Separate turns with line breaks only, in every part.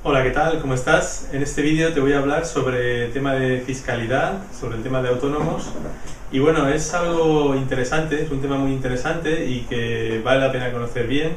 Hola, ¿qué tal? ¿Cómo estás? En este vídeo te voy a hablar sobre el tema de fiscalidad, sobre el tema de autónomos. Y bueno, es algo interesante, es un tema muy interesante y que vale la pena conocer bien.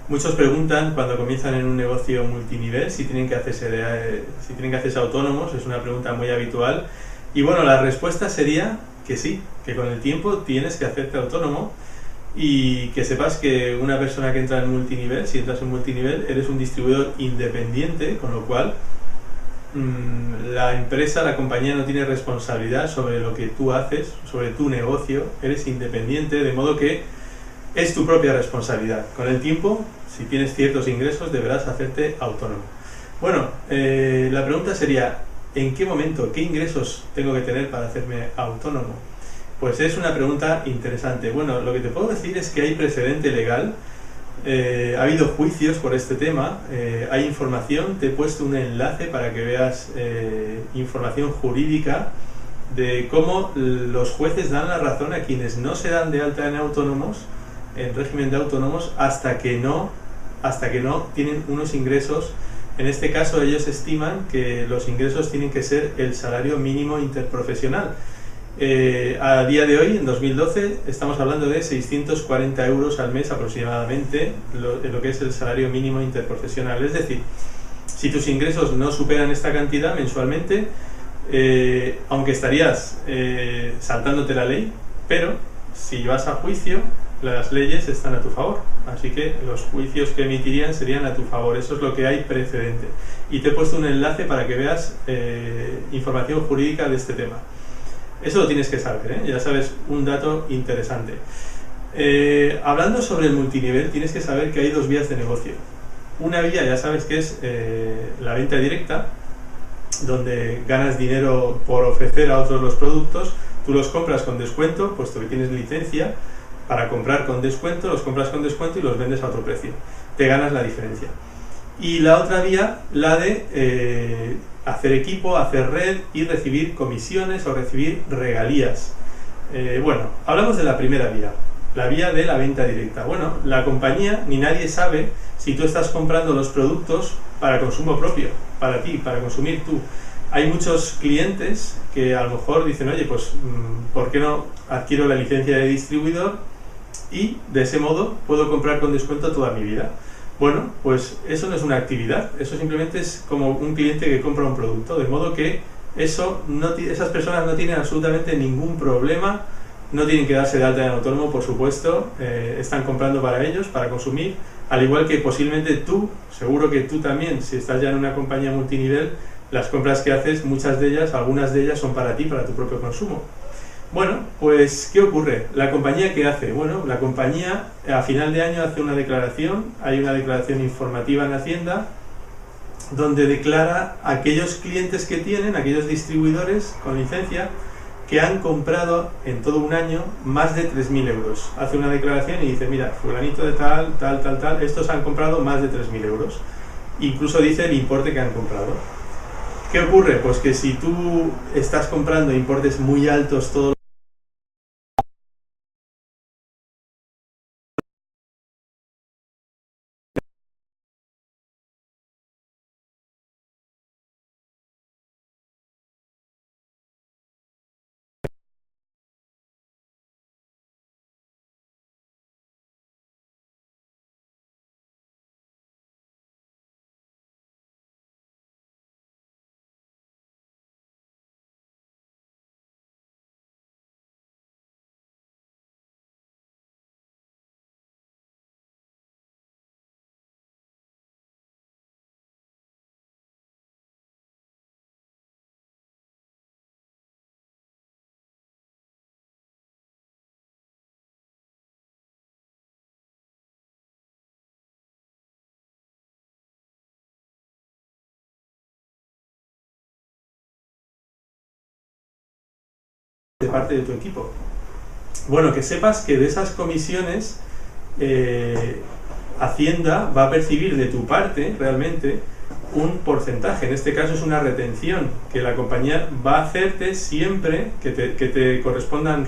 Muchos preguntan cuando comienzan en un negocio multinivel si tienen que hacerse autónomos, es una pregunta muy habitual. Y bueno, la respuesta sería que sí, que con el tiempo tienes que hacerte autónomo. Y que sepas que una persona que entra en multinivel, si entras en multinivel, eres un distribuidor independiente, con lo cual la empresa, la compañía no tiene responsabilidad sobre lo que tú haces, sobre tu negocio, eres independiente, de modo que es tu propia responsabilidad. Con el tiempo, si tienes ciertos ingresos, deberás hacerte autónomo. Bueno, la pregunta sería, ¿en qué momento, qué ingresos tengo que tener para hacerme autónomo? Pues es una pregunta interesante. Bueno, lo que te puedo decir es que hay precedente legal, ha habido juicios por este tema, hay información, te he puesto un enlace para que veas información jurídica de cómo los jueces dan la razón a quienes no se dan de alta en autónomos, en régimen de autónomos, hasta que no tienen unos ingresos. En este caso ellos estiman que los ingresos tienen que ser el salario mínimo interprofesional. A día de hoy, en 2012, estamos hablando de 640 euros al mes aproximadamente, lo que es el salario mínimo interprofesional. Es decir, si tus ingresos no superan esta cantidad mensualmente, aunque estarías saltándote la ley, pero si vas a juicio, las leyes están a tu favor. Así que los juicios que emitirían serían a tu favor. Eso es lo que hay precedente. Y te he puesto un enlace para que veas información jurídica de este tema. Eso lo tienes que saber, ya sabes, un dato interesante. Hablando sobre el multinivel, tienes que saber que hay dos vías de negocio. Una vía ya sabes que es la venta directa, donde ganas dinero por ofrecer a otros los productos. Tú los compras con descuento, puesto que tienes licencia para comprar con descuento, los compras con descuento y los vendes a otro precio. Te ganas la diferencia. Y la otra vía, la de hacer equipo, hacer red y recibir comisiones o recibir regalías. Bueno, hablamos de la primera vía, la vía de la venta directa. Bueno, la compañía ni nadie sabe si tú estás comprando los productos para consumo propio, para ti, para consumir tú. Hay muchos clientes que a lo mejor dicen, oye, pues ¿por qué no adquiero la licencia de distribuidor y de ese modo puedo comprar con descuento toda mi vida? Bueno, pues eso no es una actividad, eso simplemente es como un cliente que compra un producto, de modo que esas personas no tienen absolutamente ningún problema, no tienen que darse de alta en autónomo, por supuesto, están comprando para ellos, para consumir, al igual que posiblemente tú, seguro que tú también, si estás ya en una compañía multinivel, las compras que haces, muchas de ellas, algunas de ellas son para ti, para tu propio consumo. Bueno, pues ¿qué ocurre? ¿La compañía qué hace? Bueno, la compañía a final de año hace una declaración, hay una declaración informativa en Hacienda, donde declara a aquellos clientes que tienen, aquellos distribuidores con licencia, que han comprado en todo un año más de 3.000 euros. Hace una declaración y dice, mira, fulanito de tal, estos han comprado más de 3.000 euros. Incluso dice el importe que han comprado. ¿Qué ocurre? Pues que si tú estás comprando importes muy altos todos de parte de tu equipo. Bueno, que sepas que de esas comisiones Hacienda va a percibir de tu parte realmente un porcentaje, en este caso es una retención que la compañía va a hacerte siempre que te correspondan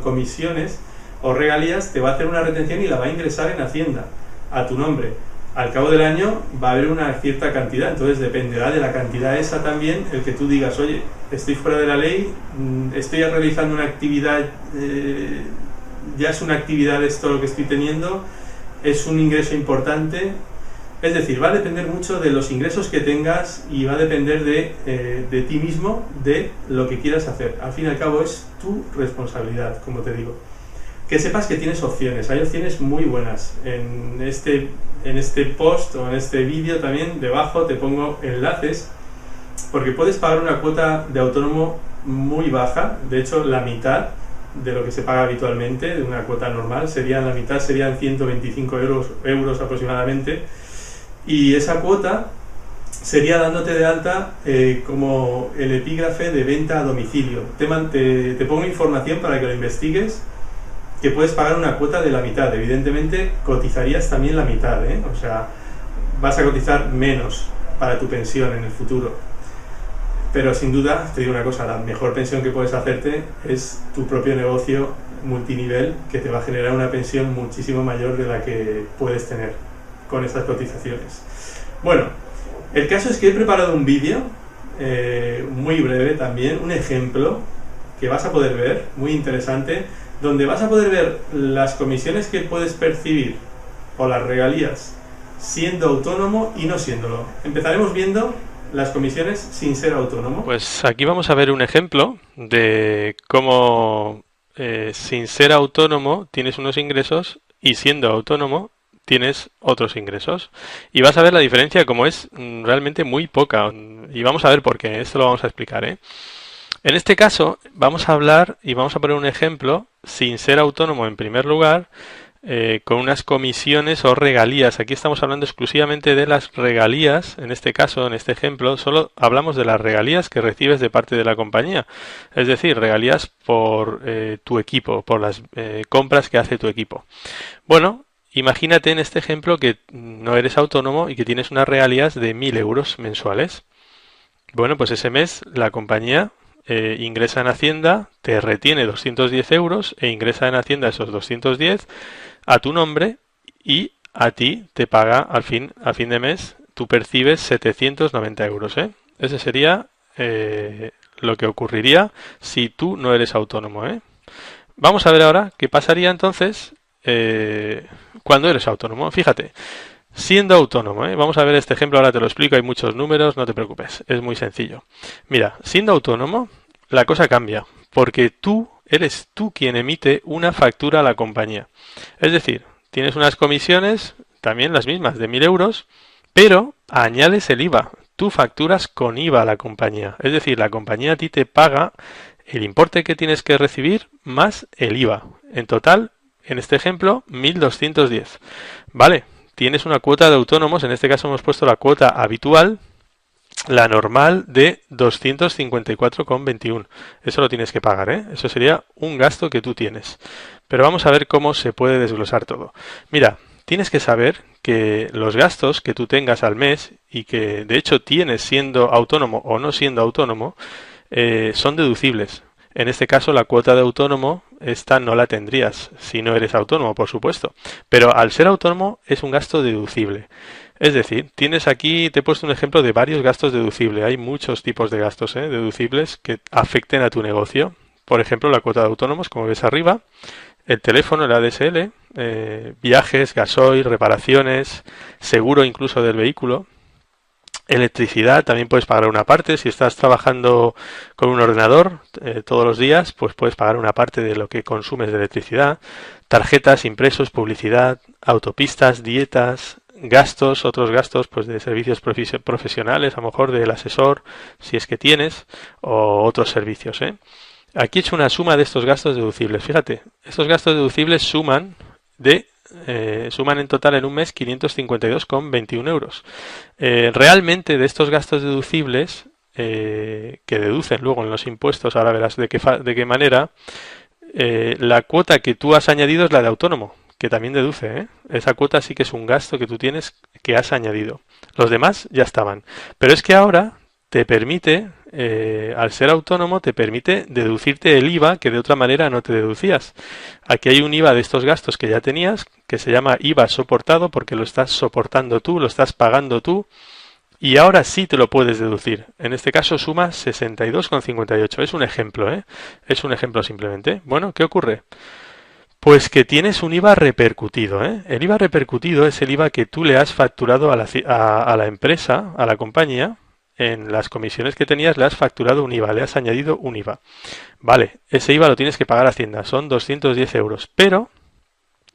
comisiones o regalías, te va a hacer una retención y la va a ingresar en Hacienda a tu nombre. al cabo del año va a haber una cierta cantidad, entonces dependerá de la cantidad esa también el que tú digas, oye, estoy fuera de la ley, estoy realizando una actividad, ya es una actividad esto lo que estoy teniendo, es un ingreso importante. Es decir, va a depender mucho de los ingresos que tengas y va a depender de ti mismo, de lo que quieras hacer. Al fin y al cabo es tu responsabilidad, como te digo. Que sepas que tienes opciones, hay opciones muy buenas. En este post o en este vídeo también debajo te pongo enlaces, porque puedes pagar una cuota de autónomo muy baja, de hecho la mitad de lo que se paga habitualmente, de una cuota normal, la mitad serían 125 euros aproximadamente, y esa cuota sería dándote de alta como el epígrafe de venta a domicilio. Te pongo información para que lo investigues, que puedes pagar una cuota de la mitad. Evidentemente cotizarías también la mitad, o sea, vas a cotizar menos para tu pensión en el futuro. Pero sin duda, te digo una cosa, la mejor pensión que puedes hacerte es tu propio negocio multinivel, que te va a generar una pensión muchísimo mayor de la que puedes tener con estas cotizaciones. Bueno, el caso es que he preparado un vídeo muy breve también, un ejemplo que vas a poder ver, muy interesante, donde vas a poder ver las comisiones que puedes percibir o las regalías siendo autónomo y no siéndolo. Empezaremos viendo las comisiones sin ser autónomo.
Pues aquí vamos a ver un ejemplo de cómo sin ser autónomo tienes unos ingresos y siendo autónomo tienes otros ingresos. Y vas a ver la diferencia, como es realmente muy poca. Y vamos a ver por qué, esto lo vamos a explicar, ¿eh? En este caso vamos a hablar y vamos a poner un ejemplo sin ser autónomo en primer lugar, con unas comisiones o regalías. Aquí estamos hablando exclusivamente de las regalías, en este caso, en este ejemplo, solo hablamos de las regalías que recibes de parte de la compañía. Es decir, regalías por tu equipo, por las compras que hace tu equipo. Bueno, imagínate en este ejemplo que no eres autónomo y que tienes unas regalías de 1.000 euros mensuales. Bueno, pues ese mes la compañía ingresa en Hacienda, te retiene 210 euros e ingresa en Hacienda esos 210 a tu nombre y a ti te paga a fin de mes, tú percibes 790 euros. Ese sería lo que ocurriría si tú no eres autónomo. Vamos a ver ahora qué pasaría entonces cuando eres autónomo. Fíjate, siendo autónomo, vamos a ver este ejemplo, ahora te lo explico, hay muchos números, no te preocupes, es muy sencillo. Mira, siendo autónomo, la cosa cambia, porque eres tú quien emite una factura a la compañía. Es decir, tienes unas comisiones, también las mismas, de 1.000 euros, pero añades el IVA. Tú facturas con IVA a la compañía. Es decir, la compañía a ti te paga el importe que tienes que recibir más el IVA. En total, en este ejemplo, 1.210. Vale, tienes una cuota de autónomos, en este caso hemos puesto la cuota habitual, la normal de 254,21. Eso lo tienes que pagar, Eso sería un gasto que tú tienes. Pero vamos a ver cómo se puede desglosar todo. Mira, tienes que saber que los gastos que tú tengas al mes y que de hecho tienes siendo autónomo o no siendo autónomo, son deducibles. En este caso la cuota de autónomo, esta no la tendrías si no eres autónomo, por supuesto. Pero al ser autónomo es un gasto deducible. Es decir, tienes aquí, te he puesto un ejemplo de varios gastos deducibles. Hay muchos tipos de gastos deducibles que afecten a tu negocio. Por ejemplo, la cuota de autónomos, como ves arriba, el teléfono, el ADSL, viajes, gasoil, reparaciones, seguro incluso del vehículo. Electricidad, también puedes pagar una parte. Si estás trabajando con un ordenador todos los días, pues puedes pagar una parte de lo que consumes de electricidad. Tarjetas, impresos, publicidad, autopistas, dietas, gastos, otros gastos pues de servicios profesionales, a lo mejor del asesor, si es que tienes, o otros servicios. Aquí he hecho una suma de estos gastos deducibles. Fíjate, estos gastos deducibles suman en total en un mes 552,21 euros. Realmente de estos gastos deducibles que deducen luego en los impuestos, ahora verás de qué manera, la cuota que tú has añadido es la de autónomo, que también deduce. Esa cuota sí que es un gasto que tú tienes que has añadido. Los demás ya estaban. Pero es que ahora te permite, al ser autónomo, te permite deducirte el IVA que de otra manera no te deducías. Aquí hay un IVA de estos gastos que ya tenías, que se llama IVA soportado porque lo estás soportando tú, lo estás pagando tú, y ahora sí te lo puedes deducir. En este caso suma 62,58. Es un ejemplo, ¿eh? Es un ejemplo simplemente. Bueno, ¿qué ocurre? Pues que tienes un IVA repercutido, ¿eh? El IVA repercutido es el IVA que tú le has facturado a la empresa, a la compañía. En las comisiones que tenías le has facturado un IVA, le has añadido un IVA. Vale, ese IVA lo tienes que pagar a Hacienda, son 210 euros, pero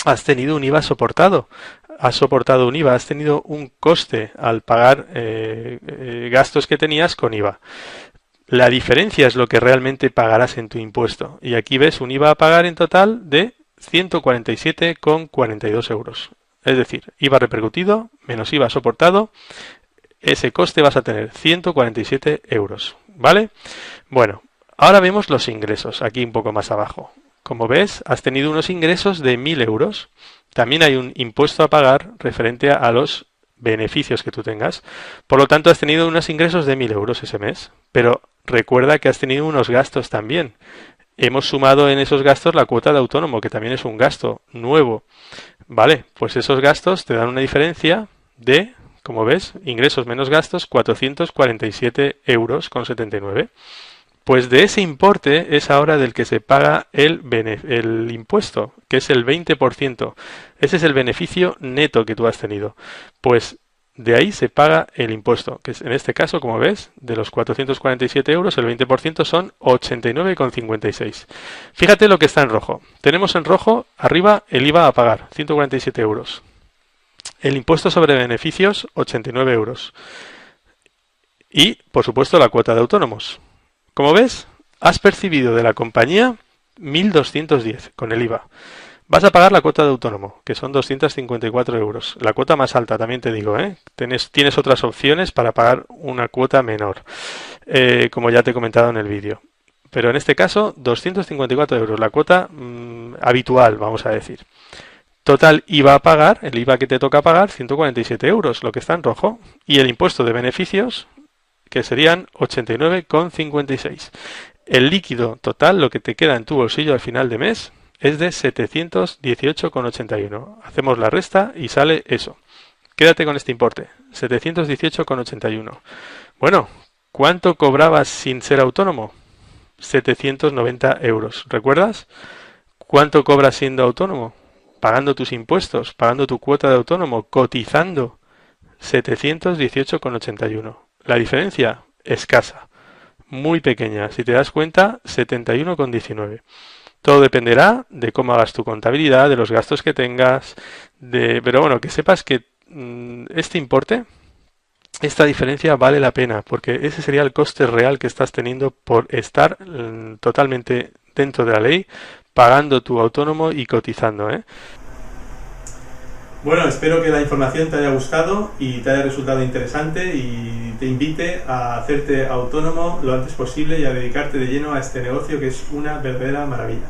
has tenido un IVA soportado. Has soportado un IVA, has tenido un coste al pagar gastos que tenías con IVA. La diferencia es lo que realmente pagarás en tu impuesto. Y aquí ves un IVA a pagar en total de 147,42 euros. Es decir, IVA repercutido menos IVA soportado, ese coste vas a tener 147 euros. ¿Vale? Bueno, ahora vemos los ingresos, aquí un poco más abajo. Como ves, has tenido unos ingresos de 1.000 euros. También hay un impuesto a pagar referente a los beneficios que tú tengas. Por lo tanto, has tenido unos ingresos de 1.000 euros ese mes. Pero recuerda que has tenido unos gastos también. Hemos sumado en esos gastos la cuota de autónomo, que también es un gasto nuevo. Vale, pues esos gastos te dan una diferencia de, como ves, ingresos menos gastos, 447 euros con 79. Pues de ese importe es ahora del que se paga el impuesto, que es el 20%. Ese es el beneficio neto que tú has tenido. Pues de ahí se paga el impuesto, que es, en este caso, como ves, de los 447 euros, el 20% son 89,56. Fíjate lo que está en rojo. Tenemos en rojo, arriba, el IVA a pagar, 147 euros. El impuesto sobre beneficios, 89 euros. Y, por supuesto, la cuota de autónomos. Como ves, has percibido de la compañía 1.210 con el IVA. Vas a pagar la cuota de autónomo, que son 254 euros. La cuota más alta, también te digo, ¿eh? Tienes otras opciones para pagar una cuota menor, como ya te he comentado en el vídeo. Pero en este caso, 254 euros, la cuota habitual, vamos a decir. Total IVA a pagar, el IVA que te toca pagar, 147 euros, lo que está en rojo. Y el impuesto de beneficios, que serían 89,56. El líquido total, lo que te queda en tu bolsillo al final de mes, es de 718,81. Hacemos la resta y sale eso. Quédate con este importe, 718,81. Bueno, ¿cuánto cobrabas sin ser autónomo? 790 euros. ¿Recuerdas? ¿Cuánto cobras siendo autónomo? Pagando tus impuestos, pagando tu cuota de autónomo, cotizando, 718,81. La diferencia, escasa, muy pequeña. Si te das cuenta, 71,19. Todo dependerá de cómo hagas tu contabilidad, de los gastos que tengas, pero bueno, que sepas que este importe, esta diferencia vale la pena, porque ese sería el coste real que estás teniendo por estar totalmente dentro de la ley, pagando tu autónomo y cotizando, ¿eh?
Bueno, espero que la información te haya gustado y te haya resultado interesante y te invite a hacerte autónomo lo antes posible y a dedicarte de lleno a este negocio que es una verdadera maravilla.